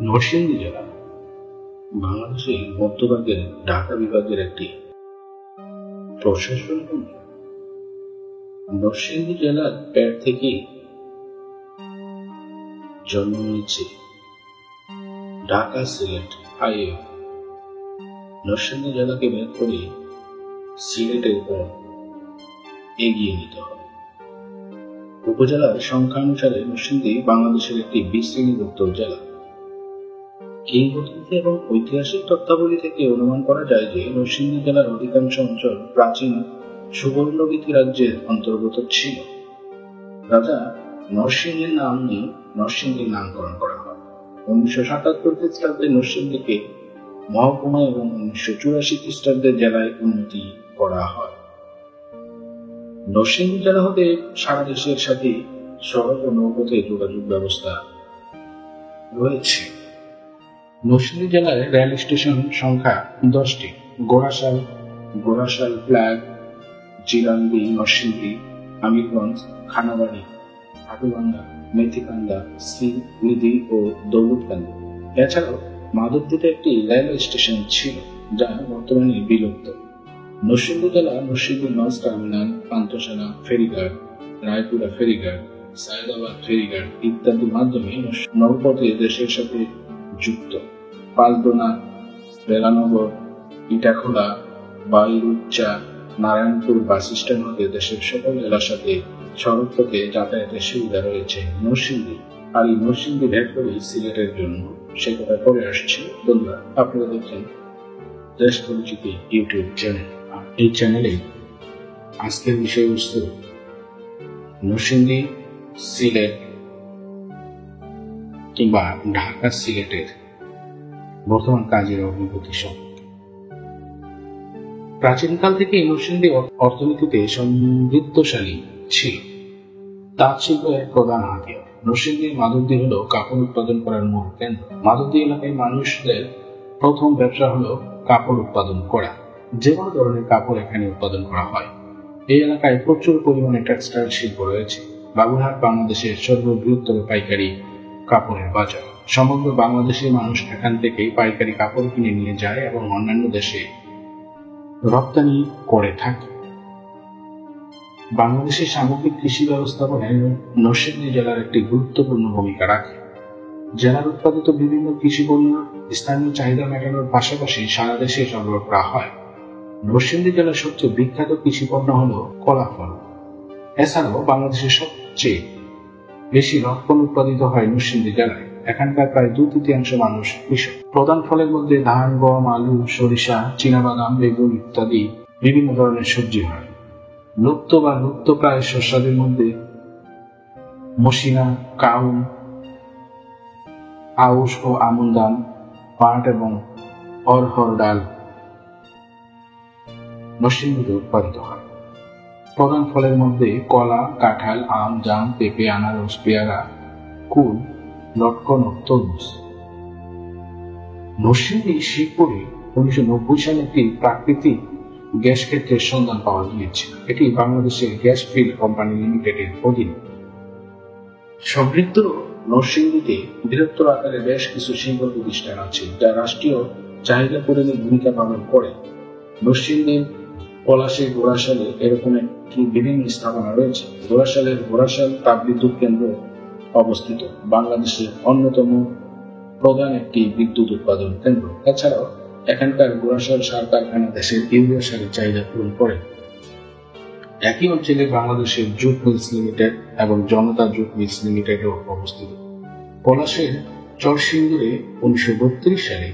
নরসিংদী জেলা বাংলাদেশের মধ্যভাগের ঢাকা বিভাগের একটি প্রশাসনিক অঞ্চল। নরসিংদী জেলার পেট থেকে জন্ম নিয়েছে ঢাকা সিলেট হাইওয়ে। নরসিংদী জেলাকে ভেদ করে সিলেটের উপর এগিয়ে নিতে হবে। উপজেলার সংখ্যা অনুসারে নরসিংদী বাংলাদেশের একটি বিশৃঙ্খলিত জেলা। কিংবদন্তি এবং ঐতিহাসিক তথ্যাবলী থেকে অনুমান করা যায় যে নরসিংদী জেলার অধিকাংশ অঞ্চল প্রাচীন সুবর্ণবীথি রাজ্যের অন্তর্গত ছিল। রাজা নরসিংহের নাম নিয়ে নরসিংদীর নামকরণ করা হয়। 1977 খ্রিস্টাব্দে নরসিংদীকে মহকুমা এবং 1984 খ্রিস্টাব্দে জেলায় উন্নতি করা হয়। নরসিংদী জেলা হতে সারা দেশের সাথে সড়ক ও নৌপথে যোগাযোগ ব্যবস্থা রয়েছে। নরসিংদী জেলায় রেল স্টেশন সংখ্যা 10টি। গোড়াশাল, ফ্ল্যাগ, জিরান্দি, নরসিংদী, আমিরগঞ্জ, খানাবাড়ি, হাটুভাঙ্গা, মেথিকান্দা, শ্রীনিধি ও দৌলতকান্দি। এছাড়াও মাধবদীতে একটি রেলওয়ে স্টেশন ছিল, যা বর্তমানে বিলুপ্ত। নরসিংদী জেলা নরসিংদী লঞ্চ টার্মিনাল, পান্থশালা ফেরিঘাট, রায়পুরা ফেরিঘাট, সায়দাবাদ ফেরিঘাট ইত্যাদির মাধ্যমে নৌপথে দেশের সাথে যুক্ত। পালদোনা, বেলানগর, ইটাখোলা, বাইরুচ্চা, নারায়ণপুর বাস স্ট্যান্ড হতে দেশের সকল জেলার সাথে সড়ক পথে যাতায়াতের সুবিধা রয়েছে। নরসিংদী আর এই নরসিংদী ভেদ করে সিলেটের জন্য সে কথা পরে আসছে। বন্ধুরা, আপনারা দেখছেন দেশ পরিচিতি ইউটিউব চ্যানেল। এই চ্যানেলে আজকের বিষয়বস্তু নরসিংদী, সিলেট কিংবা ঢাকা সিলেটের বর্তমান কাজের অগ্রগতি সম্পর্কে। প্রাচীনকাল থেকে নরসিংদী অর্থনীতিতে সমৃদ্ধশালী ছিল। তাঁত শিল্প এক প্রধান হাতিয়ার। নরসিংদীর মাধবদী হলো কাপড় উৎপাদন করার মূল কেন্দ্র। মাধবদী এলাকায় মানুষদের প্রথম ব্যবসা হলো কাপড় উৎপাদন করা। যে কোনো ধরনের কাপড় এখানে উৎপাদন করা হয়। এই এলাকায় প্রচুর পরিমাণে টেক্সটাইল শিল্প রয়েছে। বাবুরহাট বাংলাদেশের সর্ববৃহত্তম পাইকারি কাপড়ের বাজার। সমগ্র বাংলাদেশের মানুষ এখান থেকে পাইকারি কাপড় কিনে নিয়ে যায় এবং অন্যান্য দেশে রপ্তানি করে থাকে। বাংলাদেশের সামগ্রিক কৃষি ব্যবস্থাপনায় নরসিংদী জেলার একটি গুরুত্বপূর্ণ ভূমিকা রাখে। জেলার উৎপাদিত বিভিন্ন কৃষি পণ্য স্থানীয় চাহিদা মেটানোর পাশাপাশি সারা দেশে সরবরাহ করা হয়। নরসিংদী জেলার সবচেয়ে বিখ্যাত কৃষি পণ্য হল কলা ফল। এছাড়াও বাংলাদেশের সবচেয়ে বেশি রপ্তানি উৎপাদিত হয় নরসিংদী জেলায়। এখানকার প্রায় 2/3 মানুষ কৃষক। প্রধান ফলের মধ্যে ধান, গম, আলু, সরিষা, চীনাবাদাম, বেগুন ইত্যাদি বিভিন্ন ধরনের সবজি হয়। লুপ্ত বা লুপ্তপ্রায় শস্যাদের মধ্যে মসিনা, কাউন, আউশ ও আমন ধান, পাট এবং অড়হর ডাল নরসিংদীতে উৎপাদিত হয়। প্রধান ফলের মধ্যে কলা, কাঁঠাল, আম, জাম, পেঁপে, আনারস, পেয়ারা, কুল, লটকন ও তরমুজ। নরসিংদী শিবপুরে 1990 সালে একটি প্রাকৃতিক গ্যাস ক্ষেত্রের সন্ধান পাওয়া গিয়েছিল। এটি বাংলাদেশের গ্যাস ফিল্ড কোম্পানি লিমিটেডের অধীনে। সমৃদ্ধ নরসিংদীতে বৃহত্তর আকারে বেশ কিছু শিল্প প্রতিষ্ঠান আছে, যা রাষ্ট্রীয় চাহিদা পূরণে ভূমিকা পালন করে। নরসিংদীর পলাশী গোড়াশালে এরকম একটি বিভিন্ন স্থাপনা রয়েছে। গোড়াশালের গোড়াশাল তাপবিদ্যুৎ কেন্দ্র অবস্থিত, বাংলাদেশের অন্যতম প্রধান একটি বিদ্যুৎ উৎপাদন কেন্দ্র। এছাড়াও এখানকার গোড়াশাল সার কারখানা দেশের ইউরিয়া সারের চাহিদা পূরণ করে। একই অঞ্চলে বাংলাদেশের জুট মিলস লিমিটেড এবং জনতা জুট মিলস লিমিটেডও অবস্থিত। পলাশের চরসিন্দুরে 1932 সালে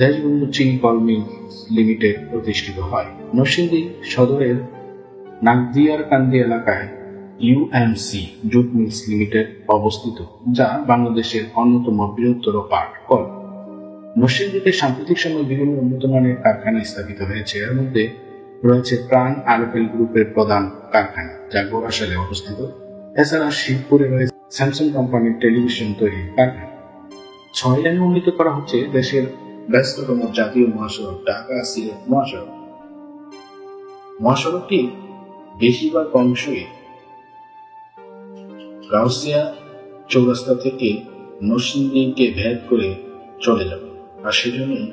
দেশবন্ধু চিনি কল মিলস লিমিটেড প্রতিষ্ঠিত হয়। নরসিংদী সদরের নাগদিয়ারকান্দি এলাকায় ইউএমসি জুট মিলস লিমিটেড অবস্থিত, যা বাংলাদেশের অন্যতম বৃহত্তর পাট কল। নরসিংদীতে সাম্প্রতিক সময়ে বিভিন্ন উন্নত মানের কারখানা স্থাপিত হয়েছে। এর মধ্যে রয়েছে প্রাণ আরএফএল গ্রুপের প্রধান কারখানা, যা গোড়াশালে অবস্থিত। এছাড়া শিবপুরে রয়েছে স্যামসাং কোম্পানির টেলিভিশন তৈরির কারখানা। 6 লেনে উন্নীত করা হচ্ছে দেশের ব্যস্ততম জাতীয় মহাসড়ক ঢাকা সিলেট মহাসড়ক। মহাসড়কটি বেশিরভাগ অংশই গাউসিয়া চৌরাস্তা থেকে নরসিংদীকে ভেদ করে চলে যাবে। আর সেজন্যই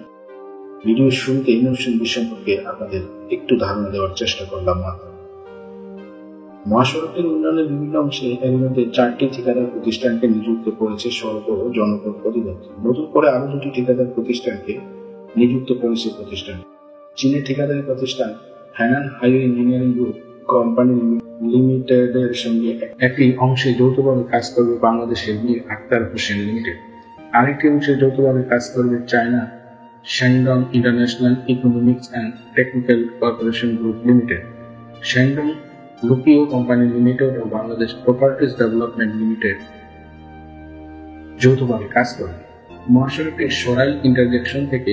ভিডিওর শুরুতে নরসিংদী সম্পর্কে আপনাদের একটু ধারণা দেওয়ার চেষ্টা করলাম মাত্র। মহাসড়কের উন্নয়নের বিভিন্ন অংশে এর মধ্যে 4টি ঠিকাদার প্রতিষ্ঠানকে নিযুক্ত করেছে সড়ক ও জনপথ অধিদপ্তর। নতুন করে আরো 2টি ঠিকাদার প্রতিষ্ঠানকে নিযুক্ত করেছে প্রতিষ্ঠান। চীনের ঠিকাদারি প্রতিষ্ঠান হ্যানান হাইওয়ে ইঞ্জিনিয়ারিং গ্রুপ কোম্পানি লিমিটেডের সঙ্গে একটি অংশে যৌথভাবে কাজ করবে বাংলাদেশের মীর আখতার হোসেন লিমিটেড। আরেকটি অংশে যৌথভাবে কাজ করবে China Shandong international economics and technical corporation group limited. Shandong Luqiao company limited ও বাংলাদেশ প্রপার্টিজ ডেভেলপমেন্ট লিমিটেড যৌথভাবে কাজ করবে। মহাসড়কের সরাইল ইন্টারজেকশন থেকে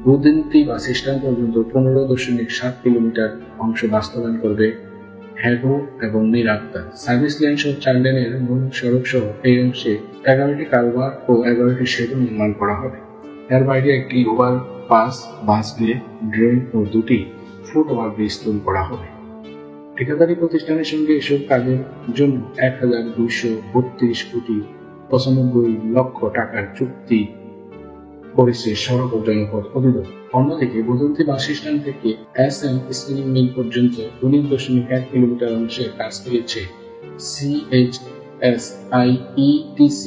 বুদিন্তি বাস স্ট্যান্ড পর্যন্ত 15.7 কিলোমিটার অংশ বাস্তবায়ন করবে হ্যাগো এবং মীর আখতার। সার্ভিস লেন সহ 4 লেনের মূল সড়ক সহ এই অংশে 11টি কালভার্ট ও 11টি সেতু নির্মাণ করা হবে। এর বাইরে একটি ওভারপাস, বাসওয়ে, ড্রেন ও 2টি ফুট ওভারব্রিজ তৈরি করা হবে। ঠিকাদারি প্রতিষ্ঠানের সঙ্গে এসব কাজের জন্য 1,232 কোটি 95 লক্ষ টাকার চুক্তি করেছে সড়ক ও জনপথ অধিদপ্তর। অন্যদিকে বুদন্তি বাস স্ট্যান্ড থেকে SM স্পিনিং মিল পর্যন্ত 19.1 কিলোমিটার অংশের কাজ পেয়েছে CHSIETC,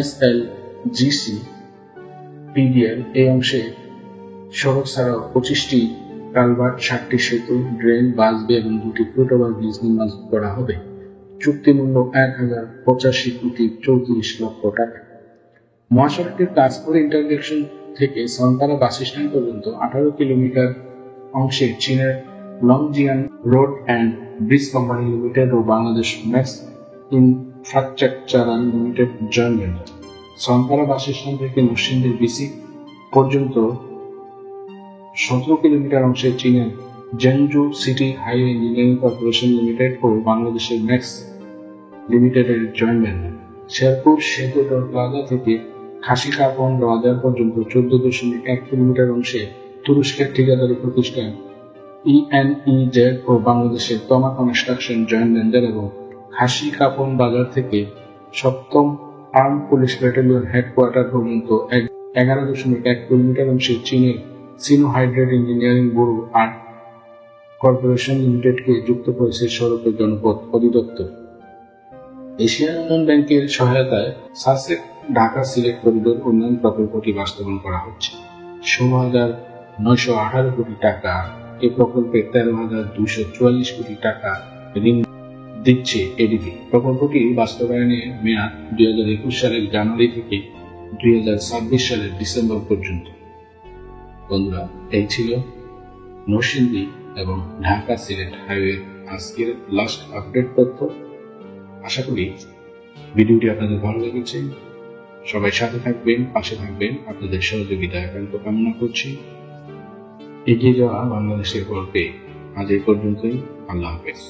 SLGC, PDL। এই অংশে সড়ক ছাড়াও 25টি কালভার্ট, 60টি সেতু, ড্রেন, বাসওয়ে এবং 2টি ফুট ওভারব্রিজ নির্মাণ করা হবে। চুক্তি মূল্য 1,085 কোটি 34 লক্ষ টাকা। মহাসড়কের কাজপুর ইন্টারজেকশন থেকে সনপাড়া বাস স্ট্যান্ড পর্যন্ত 18 কিলোমিটার অংশে চীনের Longjian road and bridge company limited ও Bangladesh max infrastructural limited joint venture. Sonpara bus stand থেকে নরসিংদীর বিসি পর্যন্ত 17 কিলোমিটার অংশে চীনের জেনজু city highway engineering corporation limited ও বাংলাদেশের ম্যাক্স লিমিটেডের জয়েন্ট ভেঞ্চার। শেরপুর সেতু টোল প্লাজা থেকে খাসিকাপন বাজার পর্যন্ত 14.1 কিলোমিটার অংশে তুরস্কের ঠিকাদারি প্রতিষ্ঠান ENEZ ও বাংলাদেশের তমা কনস্ট্রাকশন জয়েন্ট ভেঞ্চার এবং খাসিকাপন বাজার থেকে 7ম আর্ম পুলিশ ব্যাটালিয়ন হেডকোয়ার্টার পর্যন্ত 11.1 কিলোমিটার অংশে চীনের সিনোহাইড্রেট ইঞ্জিনিয়ারিং ব্যুরো আর্ট কর্পোরেশন লিমিটেডকে যুক্ত করেছে সড়ক ও জনপথ অধিদপ্তর। এশিয়ান উন্নয়ন ব্যাংকের সহায়তায় সাসেক ঢাকা সিলেট করিডোর উন্নয়ন প্রকল্পটি বাস্তবায়ন করা হচ্ছে। 16,918 কোটি টাকা এই প্রকল্পে 13,244 কোটি টাকা ঋণ দিচ্ছে এডিবি। প্রকল্পটি বাস্তবায়নের মেয়াদ 2021 সালের জানুয়ারি থেকে 2026 সালের ডিসেম্বর পর্যন্ত। বন্ধুরা, এই ছিল নরসিংদী এবং ঢাকা সিলেট হাইওয়ে আজকের লাস্ট আপডেট তথ্য। আশা করি ভিডিওটি আপনাদের ভালো লেগেছে। সবাই সাথে থাকবেন, পাশে থাকবেন। আপনাদের সহযোগিতা একান্ত কামনা করছি। এগিয়ে যাওয়া বাংলাদেশের গল্পে আজ এই পর্যন্তই। আল্লাহ হাফেজ।